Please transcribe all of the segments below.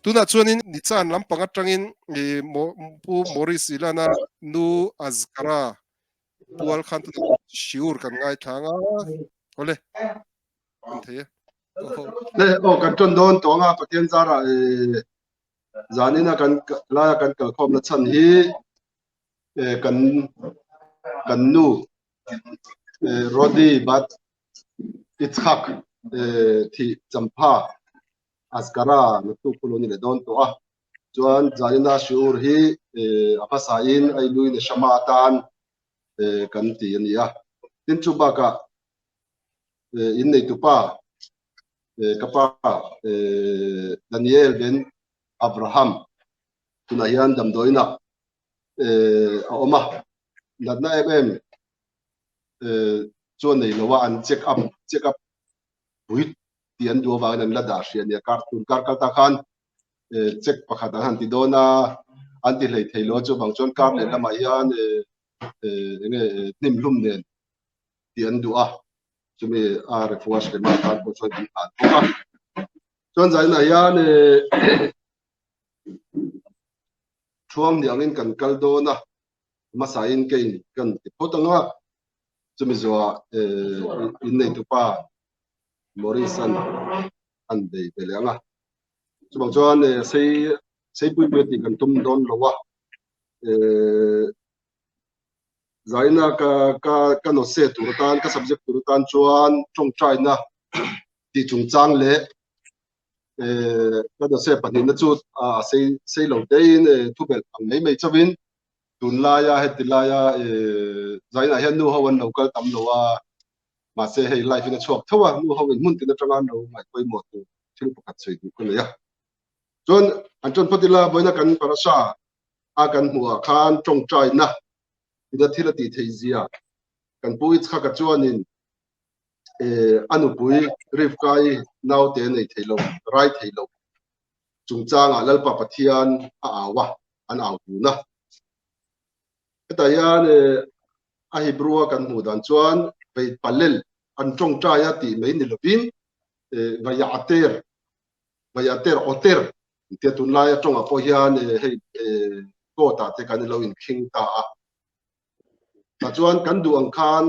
tuna chuanin ni chan lampang atangin pu Morris ilana nu azkara pual khan tu shiur kan ngai thanga ole kan thei le o kan ton don to nga pathian zara zanina kan la kan kal khom na chan hi kan nu rodi bat itzhak thi champa askara na tu kuloni le don to a chuan zanina shiur hi apasain ai lui le shamatan kan ti ania tin chu baka in nei tu pa kapa Daniel ben Abraham tuna hian damdoina a oma natna chuan nei lowa an check up buit tian du wa nan la da hrian ya kartun karkata khan check pakhat han ti dona anti hlei theilo chu bang chuan kar le lama hian nim lum nen tian du a chumi a refuash ke ma kan ko chuan ti an ka chuan zai na hian chuang ni angin kan kal dona masain kein kan ti potanga chumi zo in nei tu pa Morrison an dei belanga chubang chuan sei pui ti kan tum don lowa zaina ka no se turutan ka subject turutan chuan chong china ti chung chang le ka no se panin na chu sei lo dein thubel ang nei mei chawin tun la ya hetilaya zaina hian nu hawan local tam lowa mà sẽ hay life in shop thôi nu hậu in mun tin trong anh đâu mà quay một tu thil pakhat sei tu kon ya chon an chon patila boina kan parasha a kan hua khan trong trai na ida thila ti theizia kan pui kha ka chuanin anu pui rif kai nau te nei theilo rai theilo chung changa lalpa pathian a awa an au tu na ta yan a hibrua kan mu dan chuan pe palel an trong trai ti mai ni lovin vayater oter te tun la ya trong apo hian hei ko ta te kan lo in king ta a chuan kan du ang khan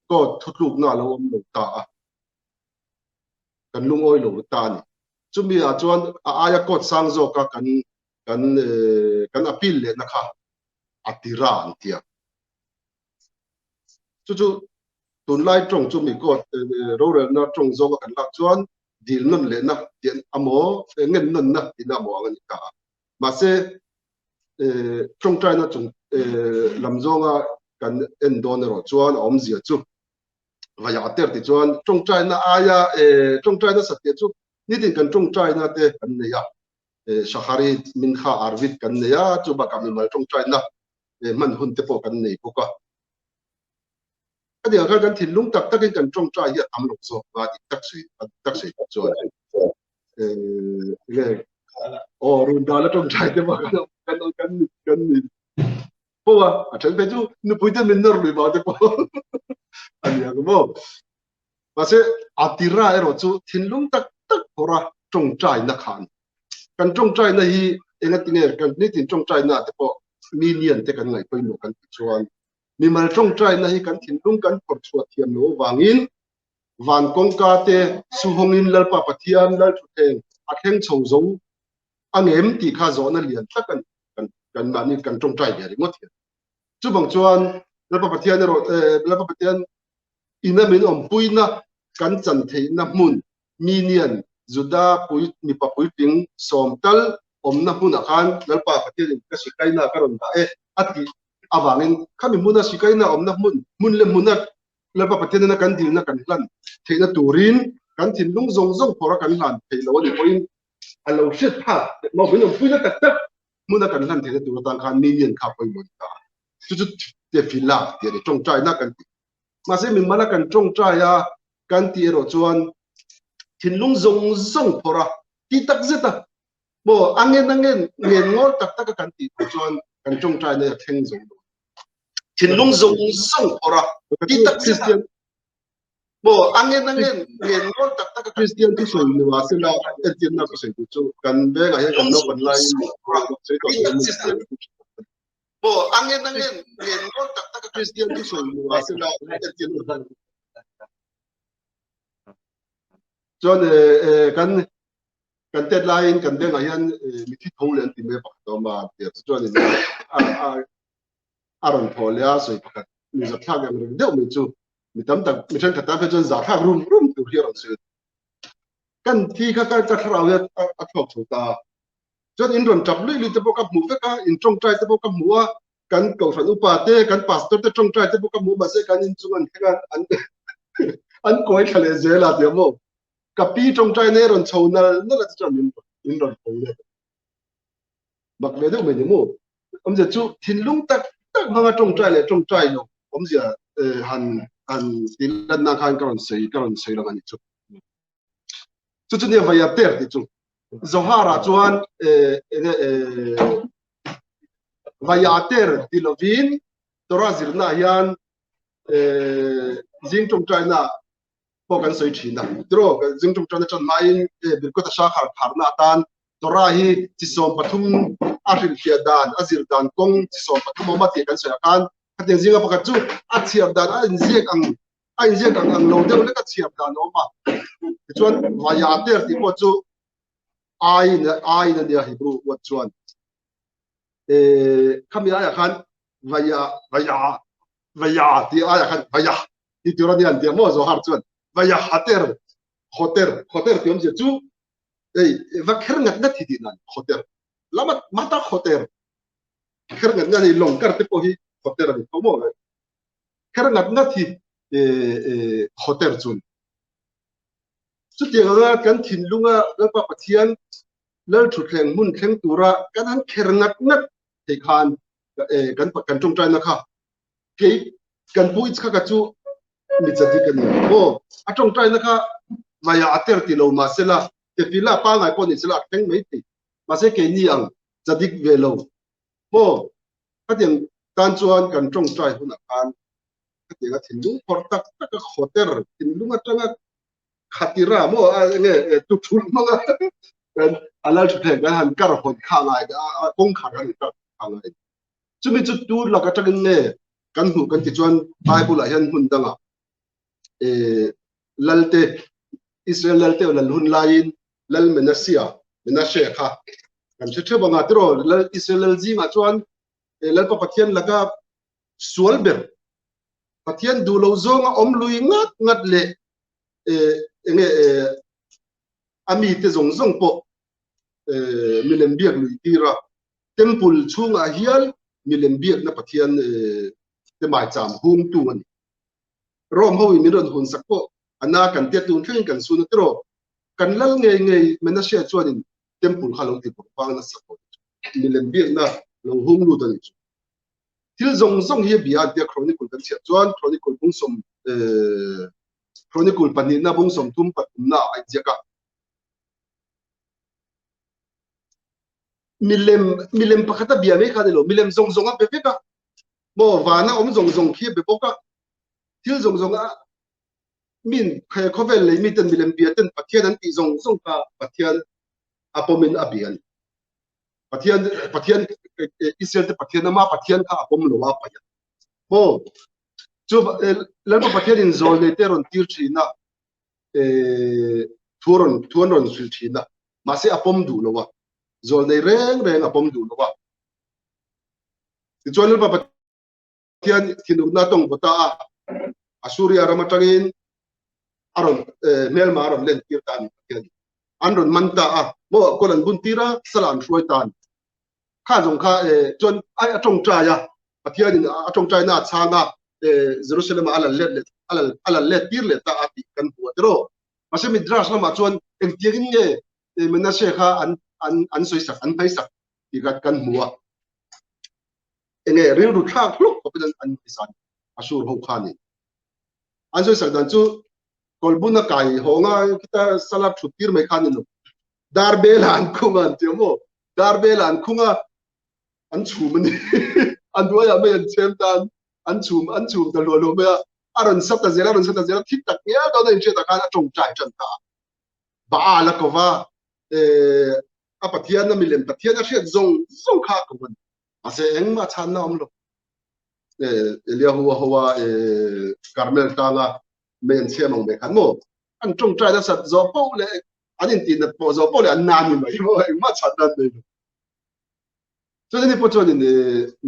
ko thutluk na lo om lo ta kan lung oi lo ta ni chumi a chuan a aya kot sang zo ka kan appeal le na kha atira an tia chu tun lai trong chu mi ko ro re na trong zo kan lak chuan dil non le na tian amo ngen non na ina mo ang ka ma se trong trai na chung lam zonga kan en don ro chuan om zia chu va ya ter ti chuan trong trai na aya trong trai na satya chu ni tin kan trong trai na te kan ne ya shaharit min kha arvit kan ne ya chu ba kam mal trong trai na man hun te po kan nei po ka dia kan thin lung tak takin kan trong trai hi am lok so ba ti tak sei chuan le o run da la trong trai te ba kan ni po a chen pe chu nu pui te min nor lui ba te po ania ko mo ma se atira ero chu thin lung tak pora trong trai na khan kan trong trai na hi enga tinger kan ni tin trong trai na te po million te kan ngai poi no kan chuan mi mal trong trai na hi kan thin lung kan por chua thiam no wangin van kong ka te su hongin lalpa pathian lal thu theng a theng chho zo angem ti kha zo na lian tlakan kan mani kan trong trai ya ringot chu bang chuan lalpa pathian ro lalpa pathian ina min om puina kan chan thei na mun minian juda pui mi pa pui ping somtal om na hun akhan lalpa pathian ka sikai na karon ta ati awangin kami muna sikai na om na mun le munat lalpa pathian na kan dil na kan hlan theina turin kan thin lung zong zong phora kan hlan thei lo ni point alo shit ha mo bin om puina tak muna kan hlan theina tur tang khan minian kha poi mon ta chu te fila te trong trai na kan ma se min mala kan trong trai ya kan ti ro chuan thin lung zong zong phora ti tak zeta bo angen ngen ngol tak kan ti chuan kan trong trai na theng zong thin lung zong phora ti tak zeta bo angin ngen ko tak Christian tu so ni wa sila etian na ko se tu kan be ga ya kan no online so to bo angin ngen ko tak Christian tu so ni wa sila etian na John kan deadline kan be ga yan mi ti thong len ti me ba to ma ti John ni aron tholia so pakat mi za thak yang ring deu mi chu mi tam tak mi than khata pe John za thak rum tu hian so kan thi kha ka thraw ya a thok ta John in ron chap lui te boka mu fe ka in trong trai te boka mu kan ko san upa te kan pastor te trong trai te boka mu ba se kan in chungan thega an koi khale zela te mo kapi trong trai ne ron chona na la chon in ron ko le bak le de me mo om je chu thin lung tak ma trong trai lo om je han tin lan na khan karon sei la ngani chu chu ne va ya ter ti chu Zohara chuan vayater tilovin torazir na hian jing trong trai na pokan soi thina tro jing trong trai na chan mai birkota sha khar na tan tora hi chisom pathum aril khia dan azir dan kong chisom pathum ma ti kan soi kan khateng jinga pakat chu a chiap dan a injek ang lo deu le ka chiap dan no ma chuan vayater ti po chu ai na dia Hebrew wat chuan kami aya khan vaya ti aya khan vaya ti tura ni an dia mo zo har chuan vaya hoter ti om je chu va kher ngat thi ti nan hoter lamat mata hoter kher ngat ni long kar te po hi hoter ni to mo kher ngat thi hoter chun chu ti ga kan thin lunga la pa pathian lal thu thleng mun thleng tura kan han kher ngat te khan kan trong trai na kha ke kan pu ich kha ka chu mi chati kan mo a trong trai na kha vaya ater ti lo ma sela te pila pa ngai po ni sela teng mai ti ma se ke ni ang chadik ve lo mo ka tiang tan chuan kan trong trai hun a kan ka tiang thin lung por tak ka hoter thin lung atanga khatira mo nge tu thul ma kan alal thu theng kan han kar hot kha ngai kong khar han kar kha ngai chumi chu tu la ka tagin ne kan hu kan ti chuan bible a hian hun danga lalte Israel lalte lal hun lain lal menashe kha kan che banga tro lal Israel jinga chuan lal pa pathian laga sualber pathian du lo zonga om lui ngat le enge ami te zong po milem biak lui tira temple chunga hial milem biak na pathian te mai cham hung tu ani rom howi miron hun sakpo ana kan te tun thing kan sun tro kan lal nge menashe chuanin temple khalong ti pang na sakpo milem biak na lo hung lu dan til zong hi bia dia chronicle kan chia chuan chronicle bungsom chronicle panina bungsom tum patum na ai jaka milem pakata bia me khadelo milem zong a pepeka mo wana om zong khi be boka til zong a min khay khovel le mi ten milem bia ten pathian an ti zong ka pathian apomin abian pathian Israel te pathian ma pathian ka apom lo wa pa mo chu lalpa pathian in zol le teron tir thina thuron sul thina ma se apom du lo wa zol nei reng apom du lo wa ti chon lalpa pathian thinu na tong bota Asuria ramatangin aron mel ma aron len tir tan pathian anron manta mo kolan buntira salan shroitan kha jong kha chon ai atong tra ya pathian in atong tra na changa Jerusalem ala let tir le ta ati kan puatro mase midrash na ma chuan eng tiagin nge menashe kha an soisak an paisak ti gat kan muwa enge ril ru thak luk popin an pisan asur ho khani an soisak dan chu kolbuna kai honga kita salat thutir me khani no darbelan khunga timo darbelan khunga an chumani an duaya me an chem tan an chum da lo me aron sata zela thik tak ya do na inche ta kan atong trai chan ta ba la ko wa a pathian na milem pathian a hriat zong kha ko ban ase engma chan na om lo elia huwa Carmel tanga men siamang me kan mo an tong trai da sat zo po le anin tin na po zo po le an na mi mai mo engma chan na de so ni po chon ni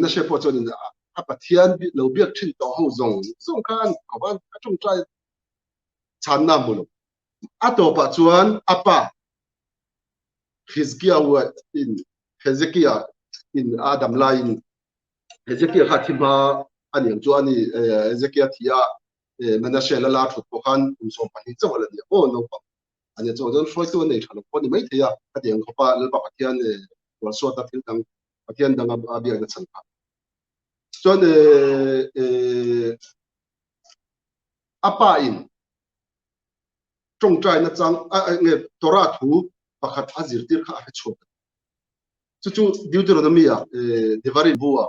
na she po chon ni a pathian bi lo biak thin to ho zong khan ko ban a tong trai chan na mo lo a to pa chuan apa Hizkia word in Hezekiah in Adam line Hezekiah khatima ani chuani Hezekiah thia Menashe la la thut pokhan som pani chawala ni o no pa ani chawon froi tu nei thalo ko ni mai thia adiang khopa lal pa pathian wal so ta thil tang pathian dang abia na chan pa chon apa in trong trai na chang nge tora thu pakhat azir tir kha a chhot chu Deuteronomy devarim bua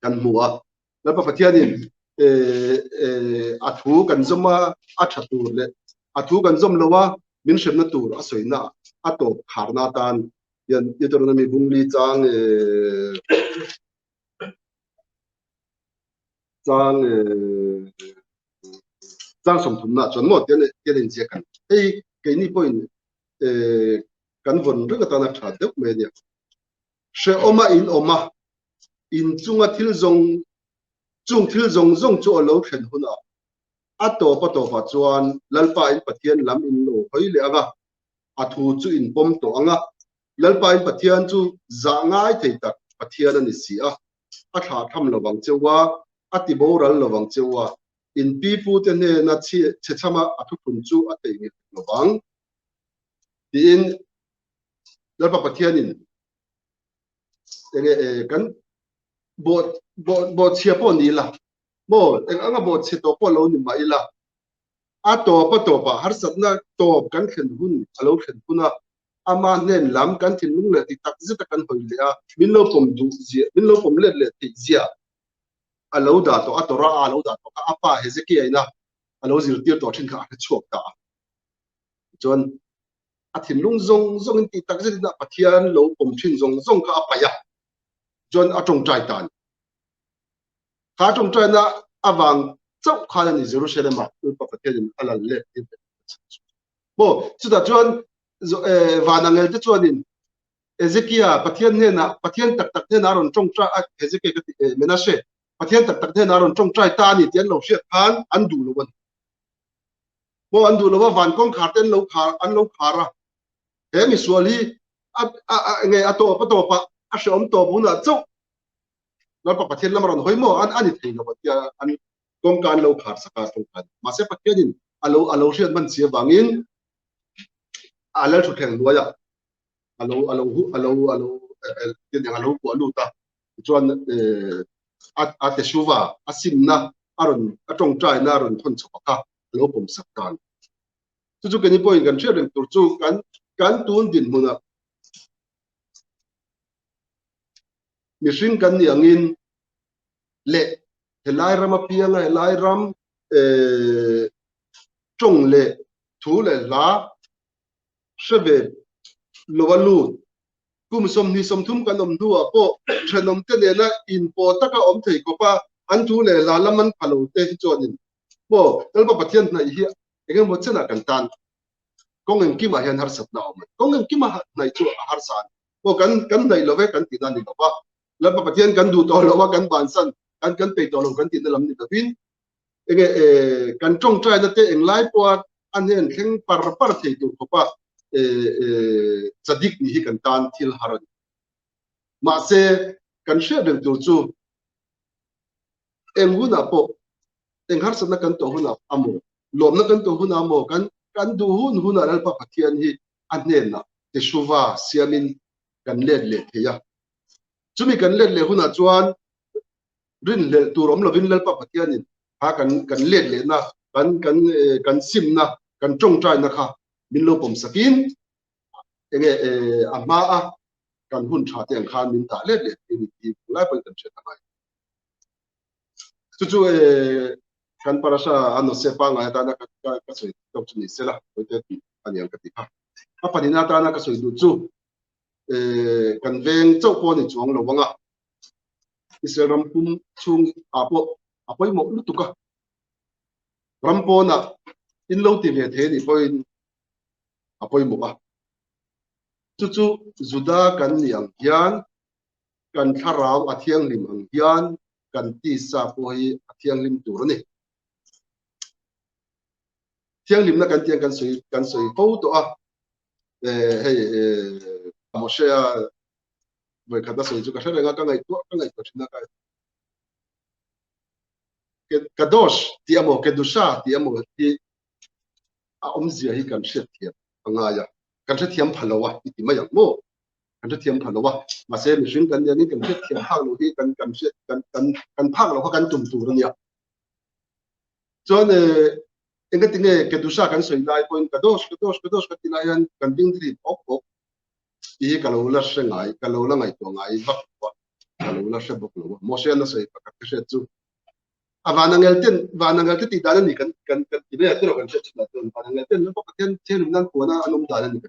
kan mua la pa pathianin athu kan zoma athatur le athu kan zom lowa min shemna tur asoina ato kharna tan yan Deuteronomy bungli chang chang som thumna chon mo ten je kan ei ke ni point kan von ri ta na tha deuh me ne she oma in chunga thil zong chu lo thlen huna ato pa chuan lalpa in pathian lam in lo hoi le anga athu chu in pom to anga lalpa in pathian chu za ngai thei tak pathian ani si a tha tham lawang chewa ati boral lawang chewa in pipu te ne na che chama athu phun chu atei ngi lawang tin lalpa pathian in kan bo chia po ni la mo anga bo che to po lo ni mai la a to pa har sat na to kan khen hun alo khen kuna ama nen lam kan thin lung le ti tak zita kan hoi le a min lo pom du zia min lo pom le ti zia alo da to atora alo da to apa Hezekiah ina alo zir tir to thin kha a chok ta chon a thin lung zong ti tak zita pathian lo pom thin zong kha apa ya chon atong trai tan kha trong trai na awang chau kha ni Jerusalem ma pa pathian ala le bo chuda chon vanangel te chuanin Ezekiah pathian ne na pathian tak ne na ron trong trai Hezekiah Menashe pathian tak ne na ron trong trai ta ni tian lo hriat khan an du lo wan bo an du lo van kong khar ten lo khar an lo khara he mi suali nge ato pa a shom to buna chau lo pa pathian lam ron hoimo an ani thei lo tia an kong kan lo khar saka tong kan ma se pathianin alo hriat man sia wangin alal thu theng duaya alo tin yang alo ko lu ta chuan a te shuwa asimna aron atong trai na ron thon chaka lo pom sakkan chu ke ni point kan thread tur chu kan tun din huna mihring kan ni angin le helai ram apianga helai ram chong le thu le la shebe lowalu kum som ni som thum kan om duwa po thenom te ne na in po taka om thei ko pa an thu le la laman phalo te chonin po talpa pathian na hi engem mo chena kan tan kong em ki ma hian har sat na om kong em ki ma nai chu har san po kan nai love kan ti na ni ba lalpa pathian kan du to lowa kan ban san kan pe to lo kan ti na lam ni da win enge kan trong trai na te eng lai po an hen kheng par thei tu ko pa tzadik ni hi kan tan thil haran ma se kan she del tur chu enguna po enghar sana kan to huna amo lomna kan to huna amo kan du huna lalpa pathian hi anen na te shuwa siamin kan le theya chumi kan le huna chuan rin le turom lovin lalpa pathian in ha kan le na kan sim na kan chong trai na kha min lo pom sakin enge ama a kan hun tha teng khan min ta le ti lai pa kan che ta chu kan parasha ano sepa nga ta na ka soi tok chuni sela ko te aniang ka ti pa pa panina ta na ka soi du chu kan veng chau po ni chuang lo wanga Israel rampum chung apoi mo lu tuka rampo na in lo ti ve the ni point apoi mo ba chu juda kan niang hian kan tharau athiang lim ang hian kan ti sa po hi athiang lim tur ni thiang lim na kan soi po to a hey Moshe vậy khá là sôi chú cả hai người các ngày có chuyện nào cái kadosh tiêm một cái dusha tiêm một cái ông gì ấy cần sẽ tiêm anh à cần sẽ tiêm phalo thì mà dạng mô cần sẽ tiêm phalo mà xem mình xin cần gì cần sẽ tiêm phalo thì cần sẽ cần phalo hoặc cần trùng trùng rồi nhỉ cho nên anh cái tiếng cái dusha cần soi lại point kadosh cái tiếng này cần biến đi bốc ý kalau là sẽ ngay kalau là ngay tuang ngay vắt kalau là sẽ bốc lúa Moshe nó sẽ bắt cái sẽ chú vanangel ten ti dalan ni kan ibe atro kan chet na ton vanangel ten no ka ten nan ko na anum dalan ni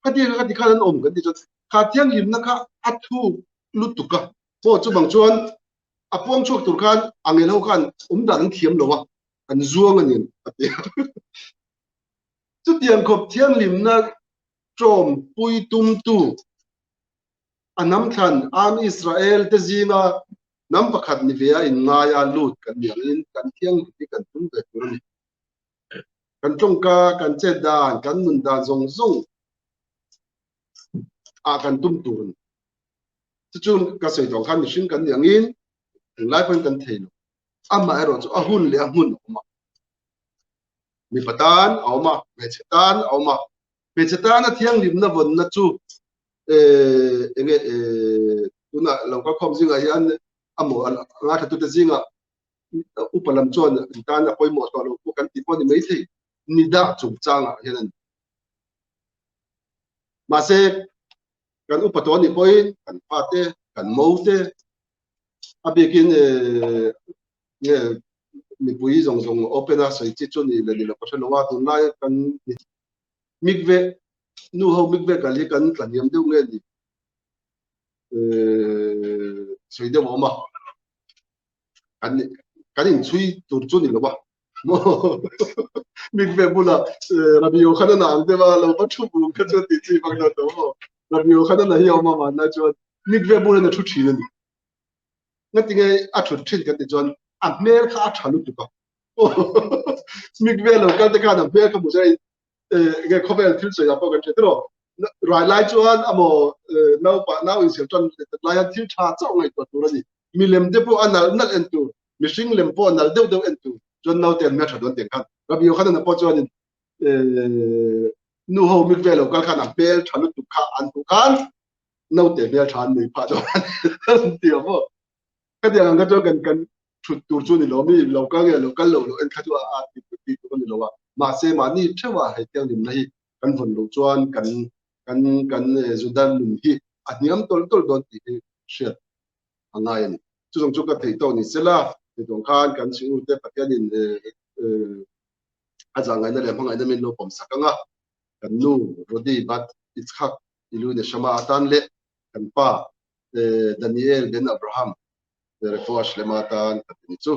ka ti khalan om kan ti chot kha tiang lim na kha athu lutuka po chu bang chuan apong chok tur khan angel ho khan dalan thiam lo wa kan zuang ani ati chu tiang khop tiang lim na trom pui tum tu anam than am Israel te zinga nam pakhat ni vea in ngaya lut kan niangin kan thiang ti kan tum ve tur ni kan tongka kan che dan kan nun dan zong zong a kan tum tur chun ka sei dong khan mihring kan niangin lai pon kan theilo ama ero chu ahun le ahun oma mi patan awma me chetan awma me chetan a thiang lim na von na chu enge tuna lawka khom zinga hian amo nga thatu te zinga upalam chon tan a poimo to lo kan ti pon ni mai thei ni da chung changa hian ma se kan upato ni poin kan pate kan mote abikin nge mi pui zong opera sai chi chuni le ni lo ko lo wa tu lai kan mikve nu ho mikve kali kan tlaniam deu nge ni sai de mo ma kan in chui tur chu ni lo ba mo mikve bula rabio khana na am de ba lo ba chu bu ka chu ti chi bang na to rabio khana na hi ma ma na chu mikve bula na chu chi ni nga tinge a chu thin kan ti chon a mer kha a thalu tu ka mikve lo ka te ka na mer ka mu sai nge khovel thil sai ya pa kan chetro rai lai chuan amo nau in sel ton lai an thil tha chau ngai to tur ni milem de po anal nal en tu mishing lem po anal deu en tu chon nau ten me thadon ten khan rabio khana na po chuan nu ho mikve lo kal khan a bel thalu tu kha an tu kan nau te bel than ni pha do ti mo ka dia nga to kan tur chu ni lo mi lo ka nge lo kal lo en kha chu a ti tu ni lo wa ma se ma ni thewa hai tiang lim nahi kan von lo chuan kan zudan lum hi aniam tol don ti shet angai ni chu jong chu ka thei to ni sela ti dong khan kan si u te pathian in azangai na le mangai na min lo pom sakanga kan nu rodi bat ichak ilu ne shama atan le kan pa Daniel ben Abraham refresh le matan katinichu